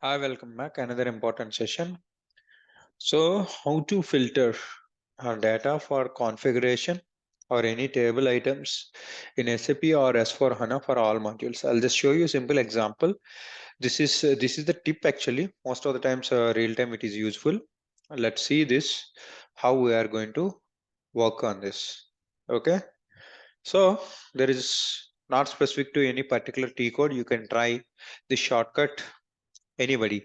Hi, welcome back. Another important session. So, how to filter data for configuration or any table items in SAP or S4 HANA for all modules. I'll just show you a simple example. This is the tip actually. Most of the times, real time it is useful. Let's see this how we are going to work on this. Okay. So there is not specific to any particular T code. You can try the shortcut anybody,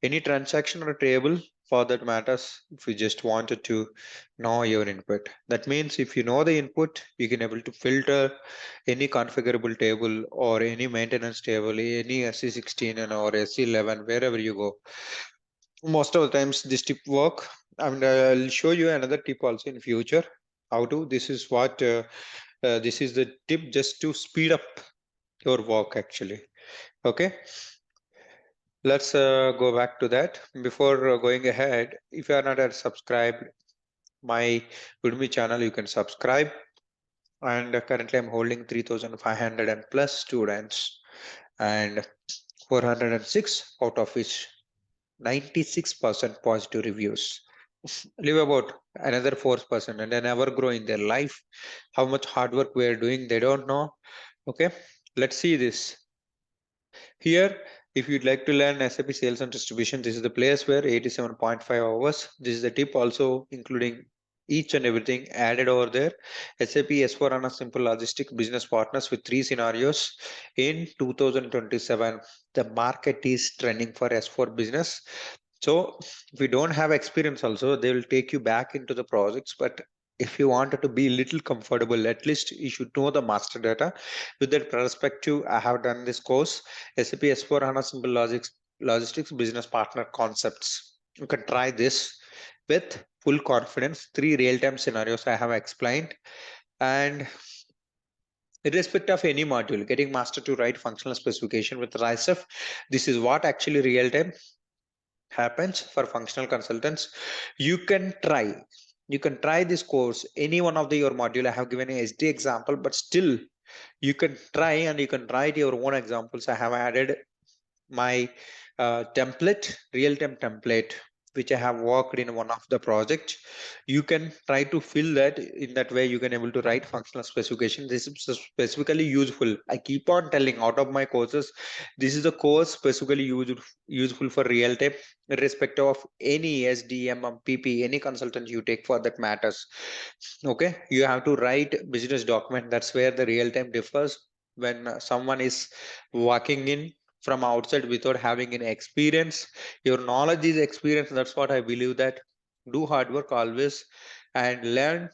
any transaction or table for that matters. If you just wanted to know your input, that means if you know the input, you can able to filter any configurable table or any maintenance table, any SC16 and or SC11, wherever you go. Most of the times this tip work, and I'll show you another tip also in future how to. This is what this is the tip just to speed up your work actually. Okay. Let's go back to that. Before going ahead, if you are not yet subscribed my Udemy channel, you can subscribe. And currently, I'm holding 3,500 and plus students, and 406 out of which 96% positive reviews. Leave about another 4%, and they never grow in their life. How much hard work we are doing, they don't know. Okay, let's see this. Here, if you'd like to learn SAP sales and distribution, this is the place where 87.5 hours. This is the tip also including each and everything added over there. SAP S4 HANA Simple Logistic Business Partners with 3 scenarios. In 2027, the market is trending for S4 business. So if you don't have experience also, they will take you back into the projects. But if you wanted to be a little comfortable, at least you should know the master data. With that perspective, I have done this course, SAP S4 HANA Simple Logistics Business Partner Concepts. You can try this with full confidence. 3 real-time scenarios I have explained. And irrespective of any module, getting master to write functional specification with RISEF, this is what actually real-time happens for functional consultants. You can try this course, any one of your module. I have given a SD example, but still you can try and you can write your own examples. I have added my template, real-time template, which I have worked in one of the project. You can try to fill that. In that way, you can able to write functional specification. This is specifically useful. I keep on telling out of my courses, this is a course specifically useful for real-time, irrespective of any SDM, PP, any consultant you take for that matters. Okay, you have to write business document. That's where the real-time differs. When someone is walking in from outside without having any experience, your knowledge is experience. That's what I believe, that do hard work always and learn,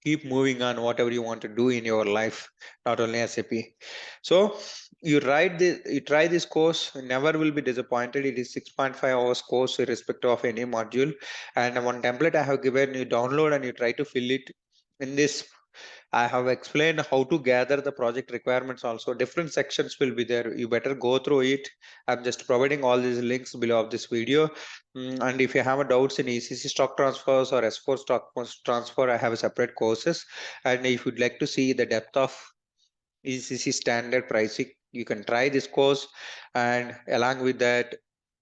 keep moving on whatever you want to do in your life, not only SAP. So you try this course, you never will be disappointed. It is 6.5 hours course irrespective of any module, and one template I have given, you download and you try to fill it. In this I have explained how to gather the project requirements also. Different sections will be there. You better go through it. I'm just providing all these links below of this video. And if you have a doubts in ECC stock transfers or S4 stock transfer, I have a separate courses. And if you'd like to see the depth of ECC standard pricing, you can try this course. And along with that,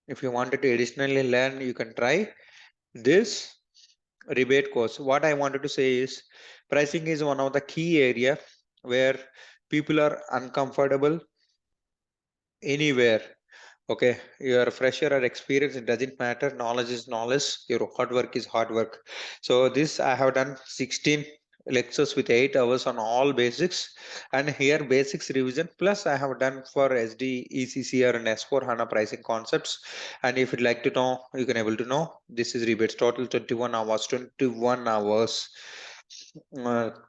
if you wanted to additionally learn, you can try this rebate course. What I wanted to say is pricing is one of the key area where people are uncomfortable anywhere. Okay, you're a fresher or experienced, it doesn't matter. Knowledge is knowledge, your hard work is hard work. So this I have done 16 lectures with 8 hours on all basics, and here basics revision plus I have done for SD, ECCR and S4 HANA pricing concepts. And if you'd like to know, you can able to know. This is rebates total 21 hours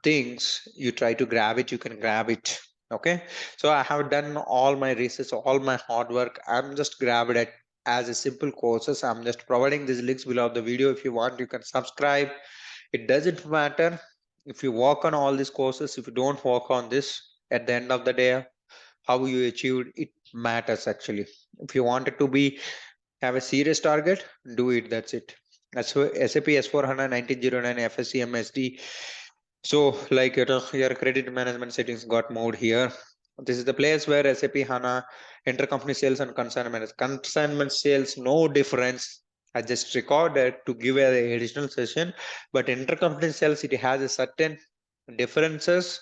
things. You try to grab it, you can grab it. Okay, so I have done all my research, all my hard work. I'm just grabbed it as a simple courses. I'm just providing these links below the video. If you want, you can subscribe. It doesn't matter if you work on all these courses. If you don't work on this, at the end of the day, how you achieved it matters actually. If you wanted to be have a serious target, do it. That's it. That's why SAP S4 HANA 1909 FSCM SD. So like your credit management settings got moved here. This is the place where SAP HANA intercompany sales and consignment. Consignment sales, no difference. I just recorded to give an additional session, but intercompany sales, it has a certain differences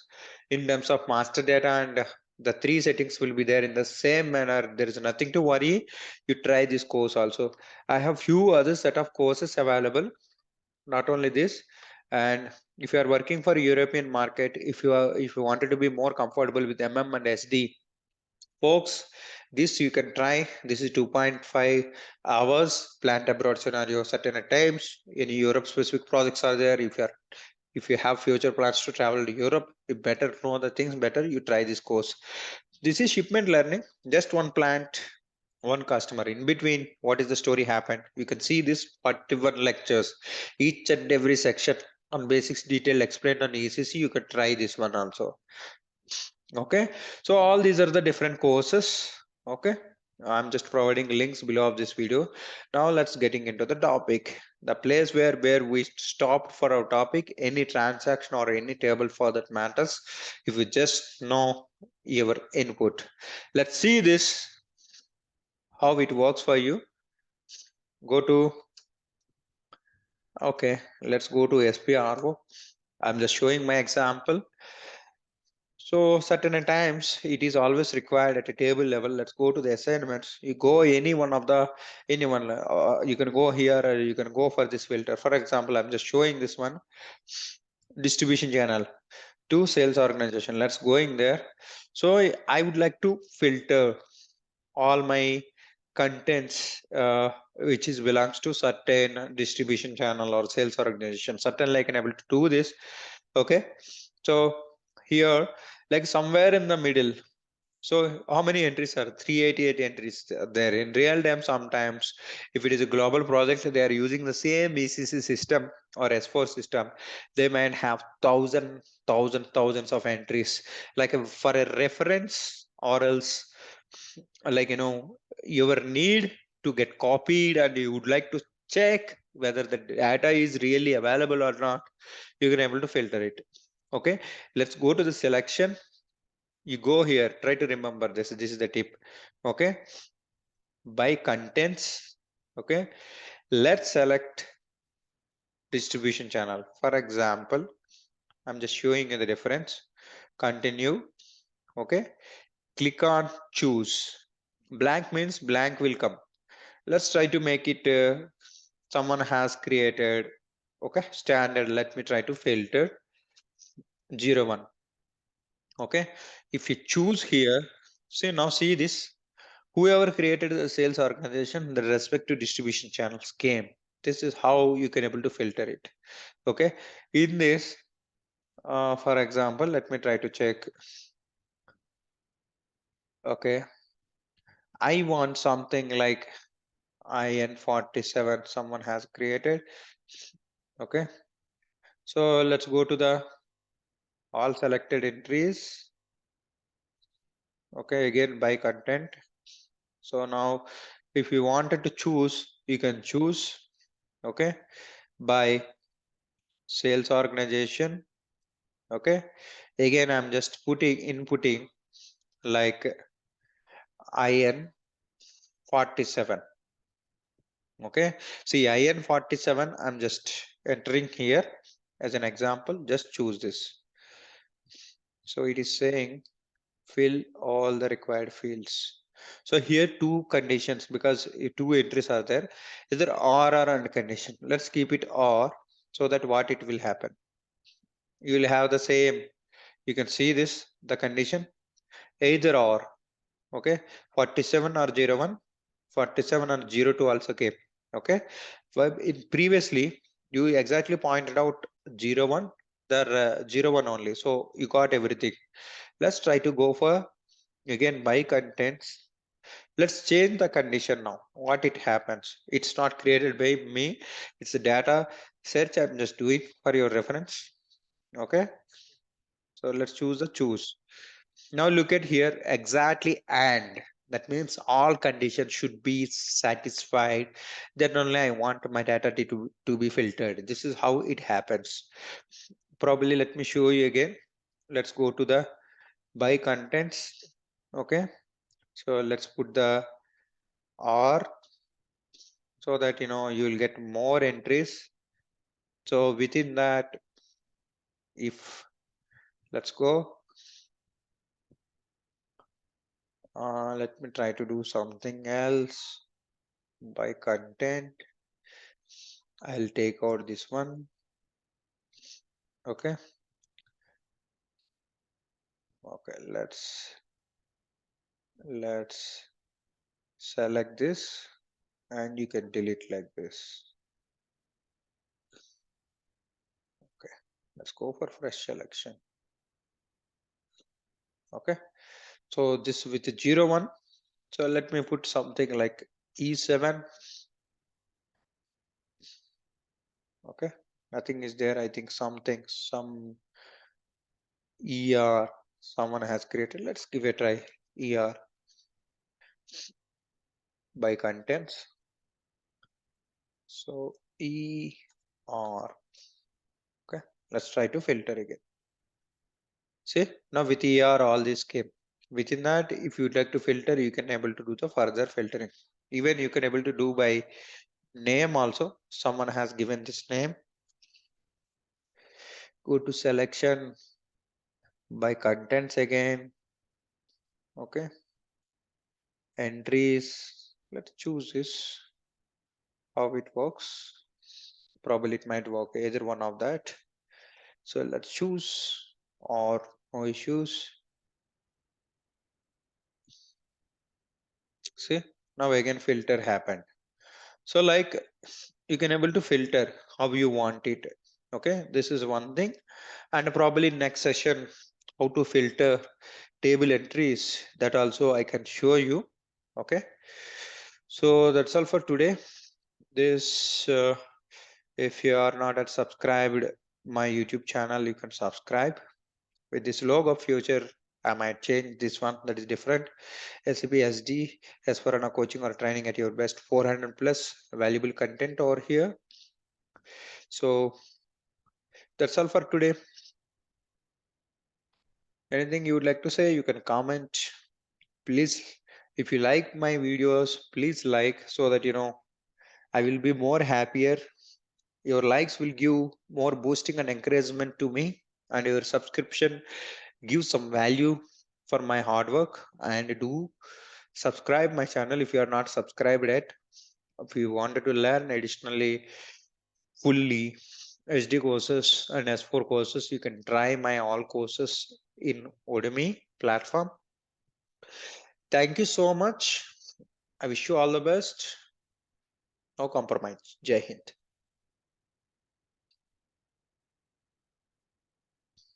in terms of master data, and the three settings will be there in the same manner. There is nothing to worry. You try this course also. I have few other set of courses available, not only this. And if you are working for European market, if you wanted to be more comfortable with and SD, folks, this you can try. This is 2.5 hours plant abroad scenario. Certain at times any Europe specific projects are there. If you have future plans to travel to Europe, you better know the things better. You try this course. This is shipment learning, just one plant, one customer. In between, what is the story happened? You can see this 41 lectures, each and every section on basics detail explained on ECC. You can try this one also. Okay, so all these are the different courses. Okay, I'm just providing links below of this video. Now let's getting into the topic, the place where we stopped for our topic. Any transaction or any table for that matters, if you just know your input. Let's see this, how it works for you. Go to, okay, let's go to SPRO. I'm just showing my example. So certain times it is always required at a table level. Let's go to the assignments. You go any one of the anyone. You can go here or you can go for this filter. For example, I'm just showing this one, distribution channel to sales organization. Let's going there. So I would like to filter all my contents which is belongs to certain distribution channel or sales organization. Certainly I can able to do this. Okay, so here, like somewhere in the middle, so how many entries are 388 entries there in real time? Sometimes if it is a global project, they are using the same ECC system or S4 system, they might have thousands of entries. Like for a reference, or else like your need to get copied and you would like to check whether the data is really available or not, you can able to filter it. Okay, let's go to the selection. You go here, try to remember this is the tip. Okay, by contents. Okay, let's select distribution channel. For example, I'm just showing you the difference. Continue. Okay, click on choose. Blank means blank will come. Let's try to make it someone has created. Okay, standard. Let me try to filter 01. Okay, if you choose here, see now, see this, whoever created the sales organization, the respective distribution channels came. This is how you can able to filter it. Okay, in this for example, let me try to check. Okay, I want something like IN47 someone has created. Okay, so let's go to the all selected entries. Okay, again by content. So now if you wanted to choose, you can choose. Okay, by sales organization. Okay, again I'm just inputting like IN47. Okay, see IN47, I'm just entering here as an example. Just choose this. So it is saying fill all the required fields. So here two conditions, because two entries are there, either or and condition. Let's keep it or, so that what it will happen, you will have the same. You can see this, the condition either or. Okay, 47 or 01, 47 or 02 also came. Okay, but in previously you exactly pointed out 01, the 01 only, so you got everything. Let's try to go for again by contents. Let's change the condition now. What it happens, it's not created by me, it's the data search. I'm just doing for your reference. Okay, so let's choose the choose. Now look at here, exactly, and that means all conditions should be satisfied. Then only I want my data to be filtered. This is how it happens. Probably let me show you again. Let's go to the by contents. Okay, so let's put the R so that you will get more entries. So within that, if let's go, let me try to do something else. By content, I'll take out this one. Okay, okay, let's select this, and you can delete like this. Okay, let's go for fresh selection. Okay, so this with the 01. So let me put something like E7. Okay, nothing is there. I think some ER someone has created. Let's give a try. ER by contents. So ER. Okay, let's try to filter again. See, now with ER all this came. Within that, if you'd like to filter, you can able to do the further filtering. Even you can able to do by name also. Someone has given this name. Go to selection by contents again. Okay, entries. Let's choose this. How it works. Probably it might work either one of that. So let's choose or no issues. See, now again filter happened. So like you can able to filter how you want it. Okay, this is one thing. And probably next session, how to filter table entries, that also I can show you. Okay, so that's all for today. This if you are not at subscribed my YouTube channel, you can subscribe. With this logo future, I might change this one that is different. SAP SD, S4 HANA coaching or training at your best, 400 plus valuable content over here. So that's all for today. Anything you would like to say, you can comment. Please, if you like my videos, please like, so that I will be more happier. Your likes will give more boosting and encouragement to me, and your subscription gives some value for my hard work. And do subscribe my channel if you are not subscribed yet. If you wanted to learn additionally fully SD courses and S4 courses, you can try my all courses in Udemy platform. Thank you so much. I wish you all the best. No compromise. Jai Hind.